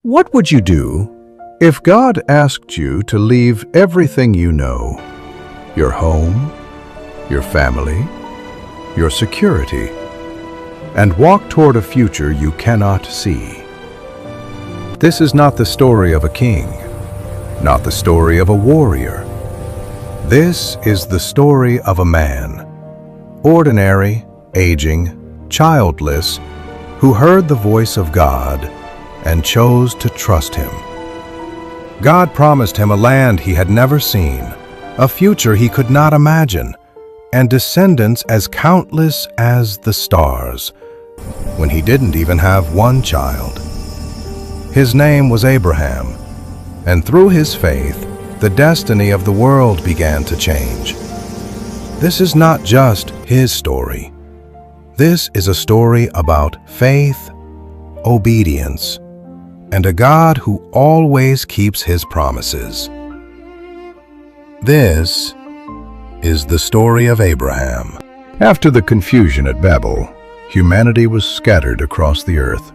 What would you do if God asked you to leave everything you know, your home, your family, your security, and walk toward a future you cannot see? This is not the story of a king, not the story of a warrior. This is the story of a man, ordinary, aging, childless, who heard the voice of God and chose to trust Him. God promised him a land he had never seen, a future he could not imagine, and descendants as countless as the stars, when he didn't even have one child. His name was Abraham, and through his faith, the destiny of the world began to change. This is not just his story. This is a story about faith, obedience, and a God who always keeps His promises. This is the story of Abraham. After the confusion at Babel, humanity was scattered across the earth.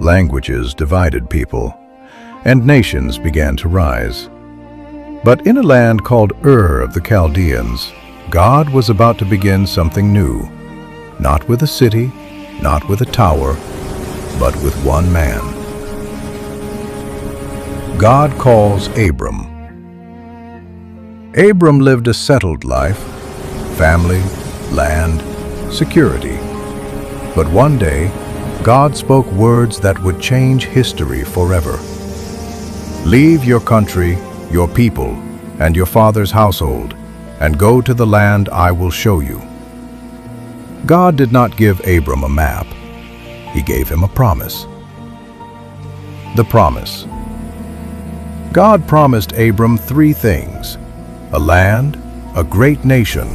Languages divided people, and nations began to rise. But in a land called Ur of the Chaldeans, God was about to begin something new, not with a city, not with a tower, but with one man. God calls Abram. Abram lived a settled life, family, land, security. But one day, God spoke words that would change history forever. Leave your country, your people, and your father's household, and go to the land I will show you. God did not give Abram a map. He gave him a promise. The promise. God promised Abram three things: a land, a great nation,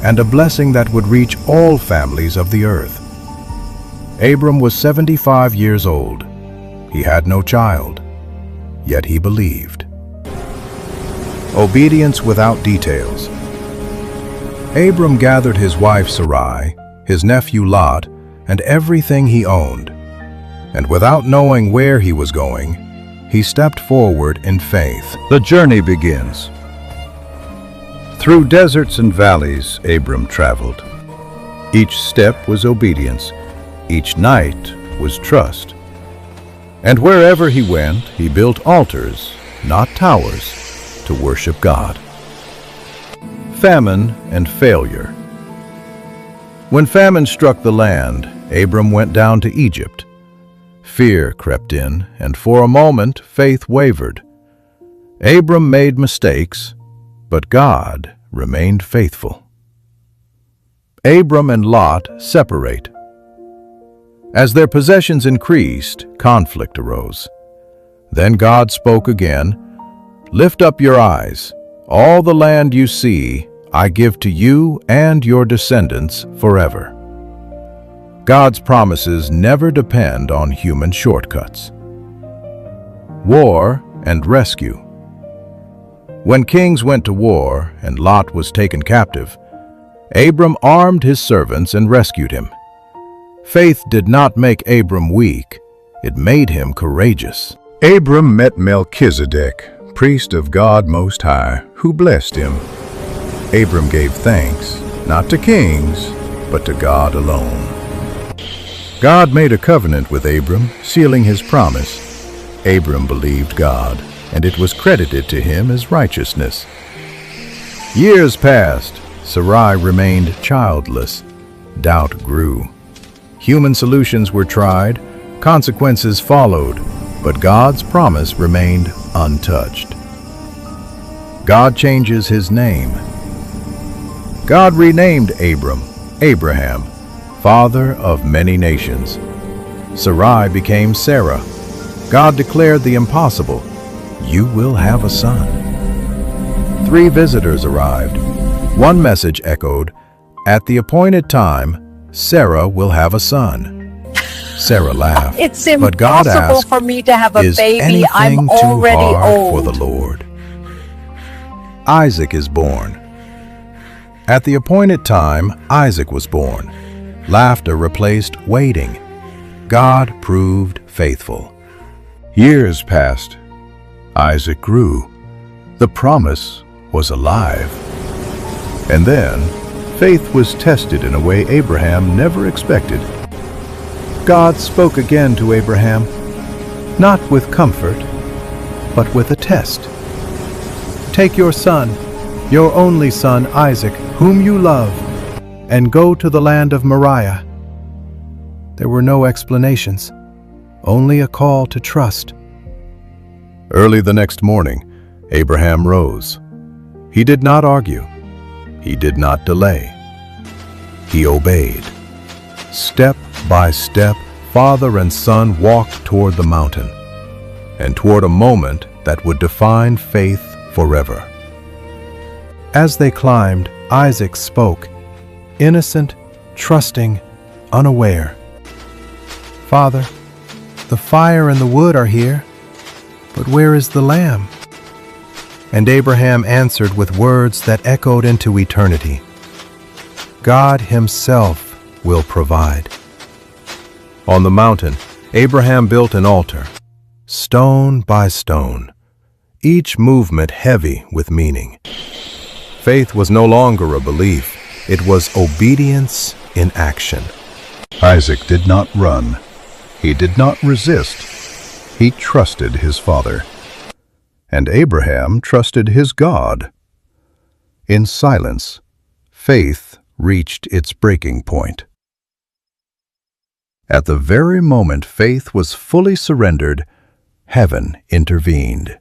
and a blessing that would reach all families of the earth. Abram was 75 years old. He had no child, yet he believed. Obedience without details. Abram gathered his wife Sarai, his nephew Lot, and everything he owned. And without knowing where he was going, he stepped forward in faith. The journey begins. Through deserts and valleys, Abram traveled. Each step was obedience. Each night was trust. And wherever he went, he built altars, not towers, to worship God. Famine and failure. When famine struck the land, Abram went down to Egypt. Fear crept in, and for a moment faith wavered. Abram made mistakes, but God remained faithful. Abram and Lot separate. As their possessions increased, conflict arose. Then God spoke again, "Lift up your eyes. All the land you see, I give to you and your descendants forever." God's promises never depend on human shortcuts. War and rescue. When kings went to war and Lot was taken captive, Abram armed his servants and rescued him. Faith did not make Abram weak, it made him courageous. Abram met Melchizedek, priest of God Most High, who blessed him. Abram gave thanks, not to kings, but to God alone. God made a covenant with Abram, sealing his promise. Abram believed God, and it was credited to him as righteousness. Years passed. Sarai remained childless. Doubt grew. Human solutions were tried, consequences followed, but God's promise remained untouched. God changes his name. God renamed Abram, Abraham, father of many nations. Sarai became Sarah. God declared the impossible. You will have a son. 3 visitors arrived. One message echoed, "At the appointed time, Sarah will have a son." Sarah laughed. It's but God impossible asked, for me to have a "Is baby. I'm anything already too hard old." for the Lord? Isaac is born. At the appointed time, Isaac was born. Laughter replaced waiting. God proved faithful. Years passed. Isaac grew. The promise was alive. And then, faith was tested in a way Abraham never expected. God spoke again to Abraham, not with comfort, but with a test. "Take your son, your only son Isaac, whom you love, and go to the land of Moriah." There were no explanations, only a call to trust. Early the next morning, Abraham rose. He did not argue. He did not delay. He obeyed. Step by step, father and son walked toward the mountain, and toward a moment that would define faith forever. As they climbed, Isaac spoke, innocent, trusting, unaware. "Father, the fire and the wood are here, but where is the lamb?" And Abraham answered with words that echoed into eternity, "God Himself will provide." On the mountain, Abraham built an altar, stone by stone, each movement heavy with meaning. Faith was no longer a belief, it was obedience in action. Isaac did not run. He did not resist. He trusted his father. And Abraham trusted his God. In silence, faith reached its breaking point. At the very moment faith was fully surrendered, heaven intervened.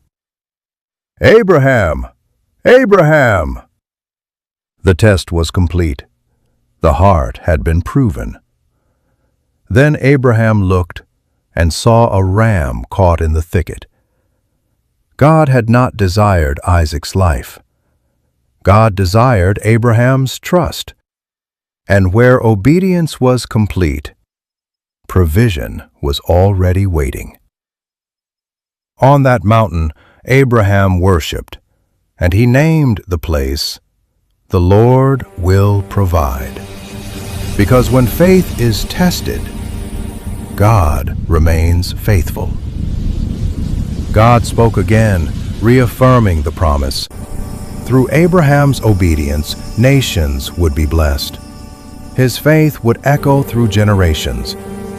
"Abraham! Abraham!" The test was complete. The heart had been proven. Then Abraham looked and saw a ram caught in the thicket. God had not desired Isaac's life. God desired Abraham's trust. And where obedience was complete, provision was already waiting. On that mountain, Abraham worshipped, and he named the place, "The Lord will provide." Because when faith is tested, God remains faithful. God spoke again, reaffirming the promise. Through Abraham's obedience, nations would be blessed. His faith would echo through generations,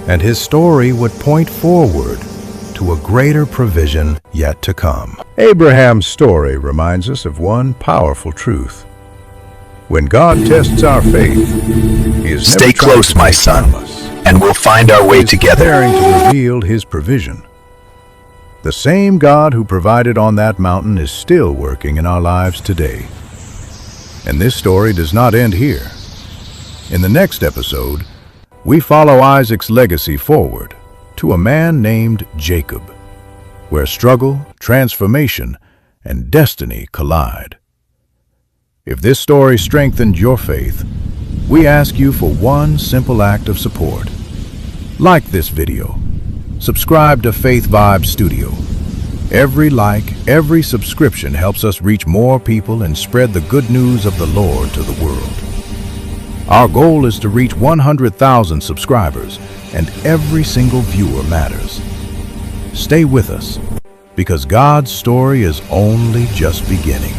and his story would point forward to a greater provision yet to come. Abraham's story reminds us of one powerful truth. When God tests our faith, He is never Stay trying close, to my take son, from us. and we'll find our way He is together. preparing to reveal His provision. The same God who provided on that mountain is still working in our lives today. And this story does not end here. In the next episode, we follow Isaac's legacy forward to a man named Jacob, where struggle, transformation, and destiny collide. If this story strengthened your faith, we ask you for one simple act of support. Like this video. Subscribe to Faith Vibe Studio. Every like, every subscription helps us reach more people and spread the good news of the Lord to the world. Our goal is to reach 100,000 subscribers, and every single viewer matters. Stay with us, because God's story is only just beginning.